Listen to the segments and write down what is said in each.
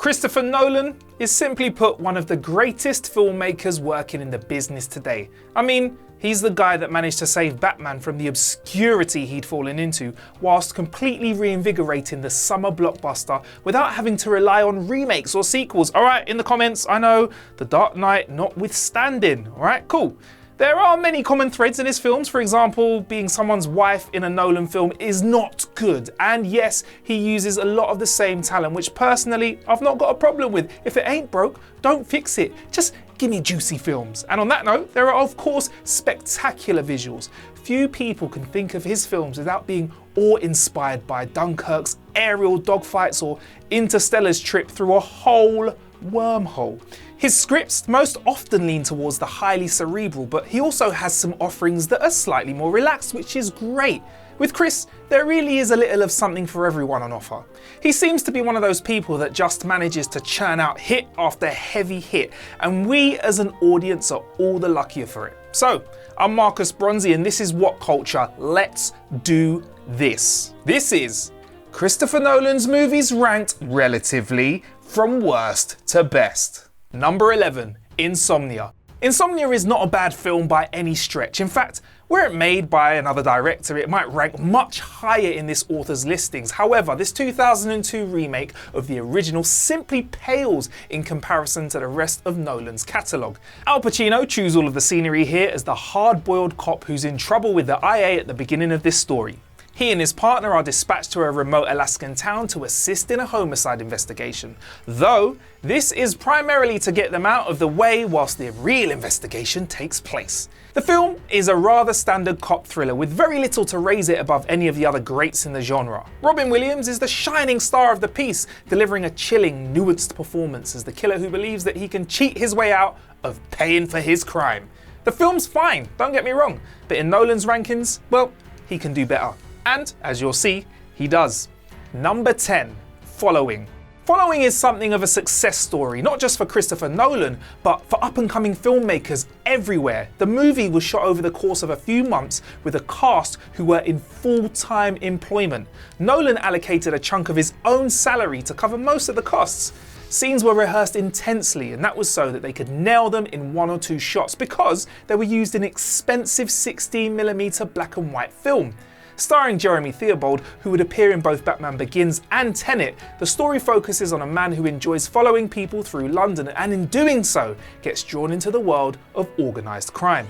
Christopher Nolan is simply put one of the greatest filmmakers working in the business today. I mean, he's the guy that managed to save Batman from the obscurity he'd fallen into, whilst completely reinvigorating the summer blockbuster without having to rely on remakes or sequels. Alright, in the comments, I know, The Dark Knight notwithstanding. Alright, cool. There are many common threads in his films. For example, being someone's wife in a Nolan film is not good. And yes, he uses a lot of the same talent, which personally, I've not got a problem with. If it ain't broke, don't fix it. Just give me juicy films. And on that note, there are of course spectacular visuals. Few people can think of his films without being awe-inspired by Dunkirk's aerial dogfights or Interstellar's trip through a whole wormhole. His scripts most often lean towards the highly cerebral, but he also has some offerings that are slightly more relaxed, which is great. With Chris, there really is a little of something for everyone on offer. He seems to be one of those people that just manages to churn out hit after heavy hit, and we as an audience are all the luckier for it. So, I'm Marcus Bronzy, and this is What Culture. Let's do this. This is Christopher Nolan's movies ranked relatively from worst to best. Number 11, Insomnia. Insomnia is not a bad film by any stretch. In fact, were it made by another director, it might rank much higher in this author's listings. However, this 2002 remake of the original simply pales in comparison to the rest of Nolan's catalogue. Al Pacino chews all of the scenery here as the hard-boiled cop who's in trouble with the IA at the beginning of this story. He and his partner are dispatched to a remote Alaskan town to assist in a homicide investigation, though this is primarily to get them out of the way whilst the real investigation takes place. The film is a rather standard cop thriller with very little to raise it above any of the other greats in the genre. Robin Williams is the shining star of the piece, delivering a chilling, nuanced performance as the killer who believes that he can cheat his way out of paying for his crime. The film's fine, don't get me wrong, but in Nolan's rankings, well, he can do better. And, as you'll see, he does. Number 10, Following. Following is something of a success story, not just for Christopher Nolan, but for up-and-coming filmmakers everywhere. The movie was shot over the course of a few months with a cast who were in full-time employment. Nolan allocated a chunk of his own salary to cover most of the costs. Scenes were rehearsed intensely, and that was so that they could nail them in one or two shots because they were used in expensive 16mm black and white film. Starring Jeremy Theobald, who would appear in both Batman Begins and Tenet, the story focuses on a man who enjoys following people through London and in doing so gets drawn into the world of organised crime.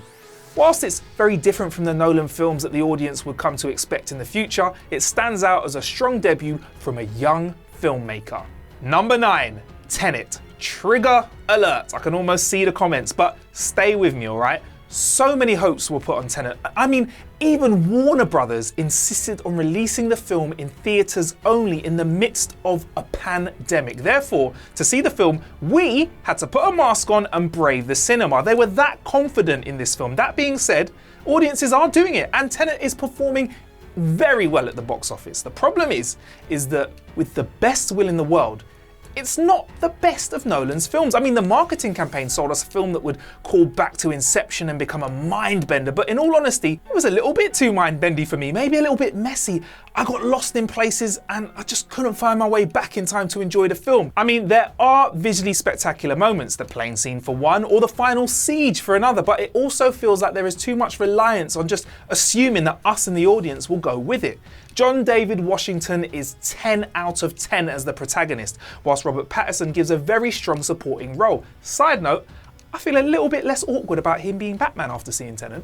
Whilst it's very different from the Nolan films that the audience would come to expect in the future, it stands out as a strong debut from a young filmmaker. Number 9, Tenet. Trigger alert. I can almost see the comments, but stay with me, alright? So many hopes were put on Tenet. I mean, even Warner Brothers insisted on releasing the film in theatres only in the midst of a pandemic. Therefore, to see the film, we had to put a mask on and brave the cinema. They were that confident in this film. That being said, audiences are doing it, and Tenet is performing very well at the box office. The problem is that with the best will in the world, it's not the best of Nolan's films. I mean, the marketing campaign sold us a film that would call back to Inception and become a mind bender, but in all honesty, it was a little bit too mind bendy for me, maybe a little bit messy. I got lost in places and I just couldn't find my way back in time to enjoy the film. I mean, there are visually spectacular moments, the plane scene for one, or the final siege for another, but it also feels like there is too much reliance on just assuming that us and the audience will go with it. John David Washington is 10 out of 10 as the protagonist, whilst Robert Pattinson gives a very strong supporting role. Side note, I feel a little bit less awkward about him being Batman after seeing Tenet.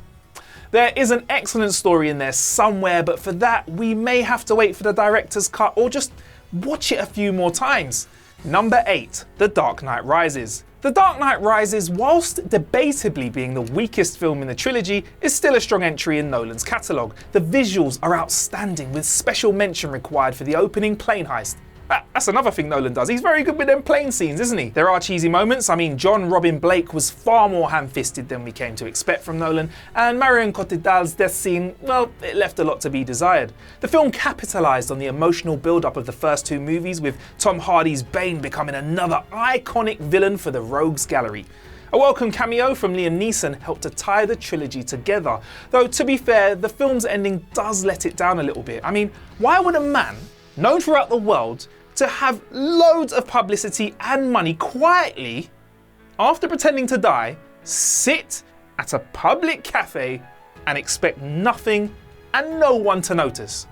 There is an excellent story in there somewhere, but for that, we may have to wait for the director's cut or just watch it a few more times. Number 8, The Dark Knight Rises. The Dark Knight Rises, whilst debatably being the weakest film in the trilogy, is still a strong entry in Nolan's catalogue. The visuals are outstanding, with special mention required for the opening plane heist. That's another thing Nolan does. He's very good with them plane scenes, isn't he? There are cheesy moments. I mean, John Robin Blake was far more ham-fisted than we came to expect from Nolan, and Marion Cotillard's death scene, well, it left a lot to be desired. The film capitalised on the emotional build-up of the first two movies, with Tom Hardy's Bane becoming another iconic villain for the Rogues Gallery. A welcome cameo from Liam Neeson helped to tie the trilogy together, though to be fair, the film's ending does let it down a little bit. I mean, why would a man, known throughout the world, to have loads of publicity and money quietly, after pretending to die, sit at a public cafe and expect nothing and no one to notice?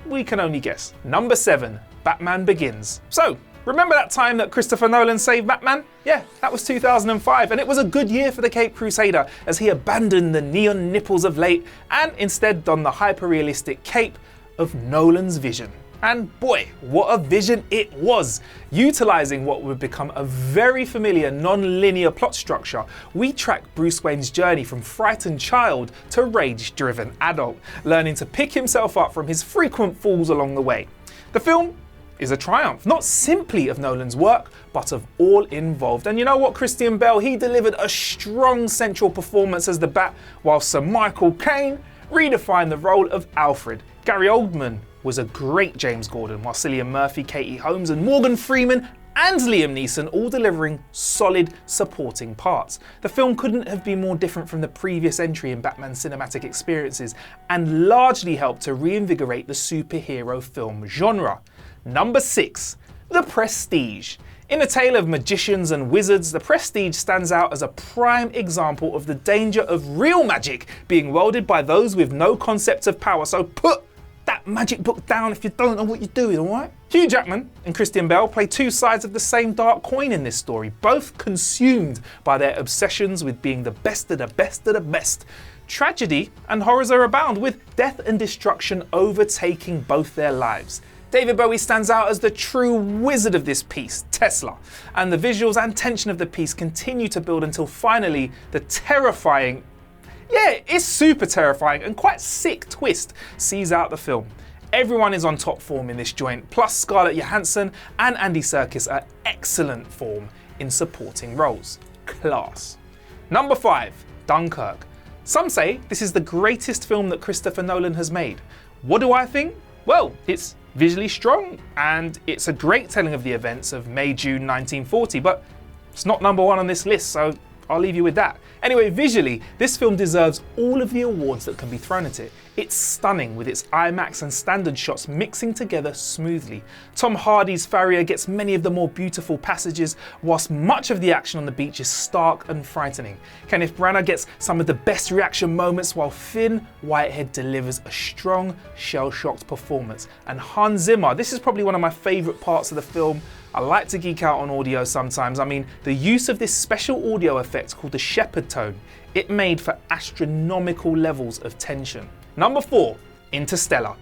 We can only guess. Number 7, Batman Begins. So, remember that time that Christopher Nolan saved Batman? Yeah, that was 2005, and it was a good year for the Caped Crusader as he abandoned the neon nipples of late and instead donned the hyper-realistic cape of Nolan's vision. And boy, what a vision it was! Utilising what would become a very familiar non-linear plot structure, we track Bruce Wayne's journey from frightened child to rage-driven adult, learning to pick himself up from his frequent falls along the way. The film is a triumph, not simply of Nolan's work, but of all involved. And you know what, Christian Bale, he delivered a strong central performance as the Bat, while Sir Michael Caine redefined the role of Alfred. Gary Oldman was a great James Gordon, while Cillian Murphy, Katie Holmes and Morgan Freeman and Liam Neeson all delivering solid supporting parts. The film couldn't have been more different from the previous entry in Batman's cinematic experiences and largely helped to reinvigorate the superhero film genre. Number 6, The Prestige. In a tale of magicians and wizards, The Prestige stands out as a prime example of the danger of real magic being wielded by those with no concept of power. So put that magic book down if you don't know what you're doing, alright? Hugh Jackman and Christian Bale play two sides of the same dark coin in this story, both consumed by their obsessions with being the best of the best of the best. Tragedy and horrors are abound, with death and destruction overtaking both their lives. David Bowie stands out as the true wizard of this piece, Tesla, and the visuals and tension of the piece continue to build until finally the terrifying, yeah, it's super terrifying and quite sick twist sees out the film. Everyone is on top form in this joint, plus Scarlett Johansson and Andy Serkis are excellent form in supporting roles. Class. Number 5, Dunkirk. Some say this is the greatest film that Christopher Nolan has made. What do I think? Well, it's visually strong and it's a great telling of the events of May-June 1940, but it's not number 1 on this list, so I'll leave you with that. Anyway, visually, this film deserves all of the awards that can be thrown at it. It's stunning with its IMAX and standard shots mixing together smoothly. Tom Hardy's Farrier gets many of the more beautiful passages, whilst much of the action on the beach is stark and frightening. Kenneth Branagh gets some of the best reaction moments, while Finn Whitehead delivers a strong, shell-shocked performance. And Hans Zimmer, this is probably one of my favourite parts of the film. I like to geek out on audio sometimes. I mean, the use of this special audio effect called the Shepherd tone, it made for astronomical levels of tension. Number 4, Interstellar.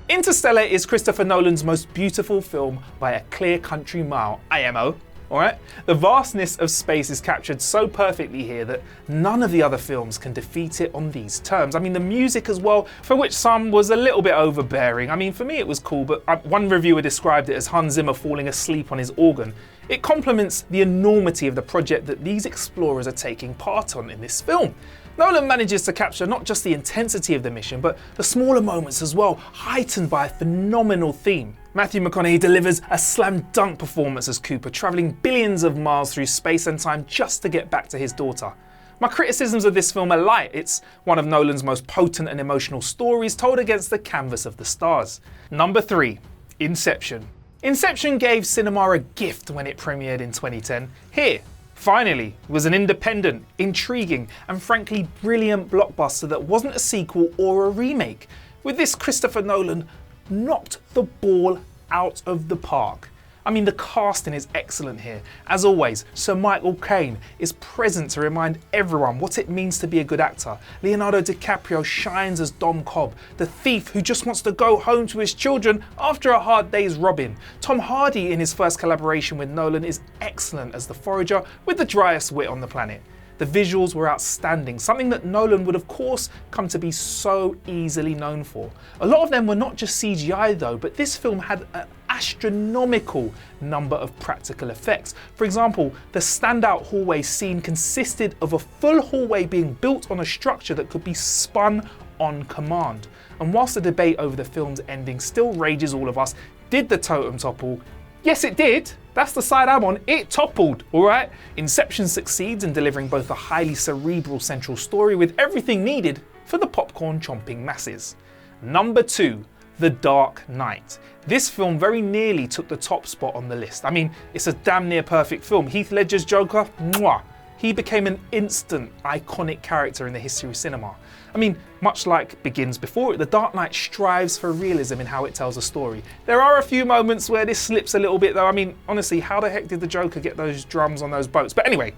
Interstellar is Christopher Nolan's most beautiful film by a clear country mile, IMO. Alright? The vastness of space is captured so perfectly here that none of the other films can defeat it on these terms. I mean, the music as well, for which some was a little bit overbearing. I mean, for me it was cool, but one reviewer described it as Hans Zimmer falling asleep on his organ. It complements the enormity of the project that these explorers are taking part on in this film. Nolan manages to capture not just the intensity of the mission, but the smaller moments as well, heightened by a phenomenal theme. Matthew McConaughey delivers a slam dunk performance as Cooper, travelling billions of miles through space and time just to get back to his daughter. My criticisms of this film are light. It's one of Nolan's most potent and emotional stories told against the canvas of the stars. Number 3, Inception. Inception gave cinema a gift when it premiered in 2010. Here, finally, was an independent, intriguing, and frankly brilliant blockbuster that wasn't a sequel or a remake. With this, Christopher Nolan knocked the ball out of the park. I mean, the casting is excellent here. As always, Sir Michael Caine is present to remind everyone what it means to be a good actor. Leonardo DiCaprio shines as Dom Cobb, the thief who just wants to go home to his children after a hard day's robbing. Tom Hardy in his first collaboration with Nolan is excellent as the forager with the driest wit on the planet. The visuals were outstanding, something that Nolan would of course come to be so easily known for. A lot of them were not just CGI though, but this film had an astronomical number of practical effects. For example, the standout hallway scene consisted of a full hallway being built on a structure that could be spun on command. And whilst the debate over the film's ending still rages all of us, did the totem topple? Yes, it did. That's the side I'm on. It toppled, all right? Inception succeeds in delivering both a highly cerebral central story with everything needed for the popcorn chomping masses. Number 2, The Dark Knight. This film very nearly took the top spot on the list. I mean, it's a damn near perfect film. Heath Ledger's Joker, mwah. He became an instant iconic character in the history of cinema. I mean, much like Begins before it, The Dark Knight strives for realism in how it tells a story. There are a few moments where this slips a little bit though. I mean, honestly, how the heck did the Joker get those drums on those boats? But anyway,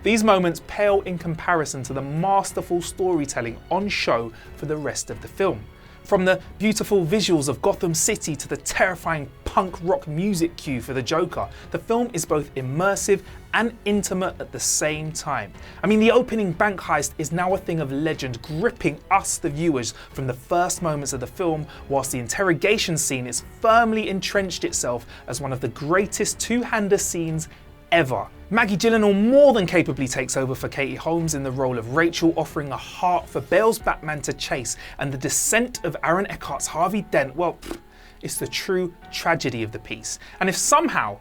these moments pale in comparison to the masterful storytelling on show for the rest of the film. From the beautiful visuals of Gotham City to the terrifying punk rock music cue for the Joker, the film is both immersive and intimate at the same time. I mean, the opening bank heist is now a thing of legend, gripping us, the viewers, from the first moments of the film, whilst the interrogation scene is firmly entrenched itself as one of the greatest two-hander scenes ever. Maggie Gyllenhaal more than capably takes over for Katie Holmes in the role of Rachel, offering a heart for Bale's Batman to chase, and the descent of Aaron Eckhart's Harvey Dent, well, it's the true tragedy of the piece. And if somehow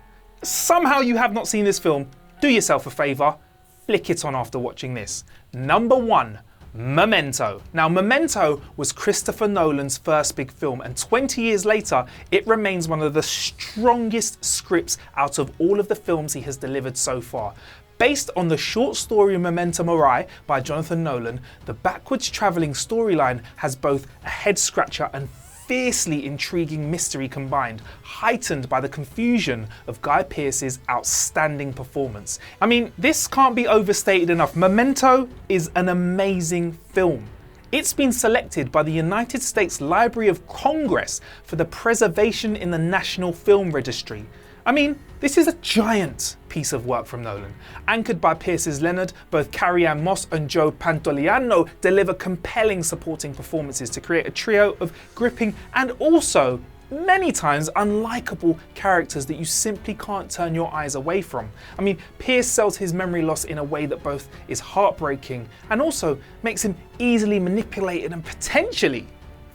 you have not seen this film, do yourself a favour, flick it on after watching this. Number 1. Memento. Now, Memento was Christopher Nolan's first big film, and 20 years later, it remains one of the strongest scripts out of all of the films he has delivered so far. Based on the short story Memento Mori by Jonathan Nolan, the backwards travelling storyline has both a head-scratcher and fiercely intriguing mystery combined, heightened by the confusion of Guy Pearce's outstanding performance. I mean, this can't be overstated enough. Memento is an amazing film. It's been selected by the United States Library of Congress for the preservation in the National Film Registry. I mean, this is a giant piece of work from Nolan. Anchored by Pierce's Leonard, both Carrie-Anne Moss and Joe Pantoliano deliver compelling supporting performances to create a trio of gripping and also many times unlikable characters that you simply can't turn your eyes away from. I mean, Pierce sells his memory loss in a way that both is heartbreaking and also makes him easily manipulated and potentially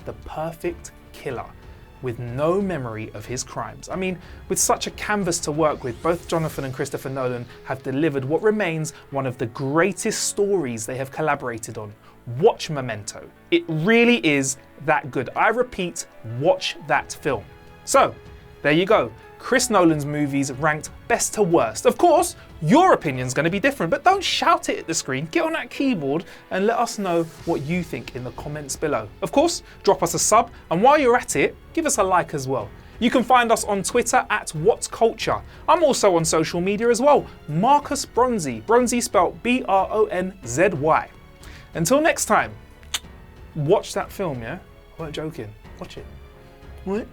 the perfect killer, with no memory of his crimes. I mean, with such a canvas to work with, both Jonathan and Christopher Nolan have delivered what remains one of the greatest stories they have collaborated on. Watch Memento. It really is that good. I repeat, watch that film. So, there you go. Chris Nolan's movies ranked best to worst. Of course, your opinion's going to be different, but don't shout it at the screen. Get on that keyboard and let us know what you think in the comments below. Of course, drop us a sub, and while you're at it, give us a like as well. You can find us on Twitter at WhatCulture. I'm also on social media as well. Marcus Bronzy. Bronzy spelled B-R-O-N-Z-Y. Until next time, watch that film, yeah? I weren't joking. Watch it. What?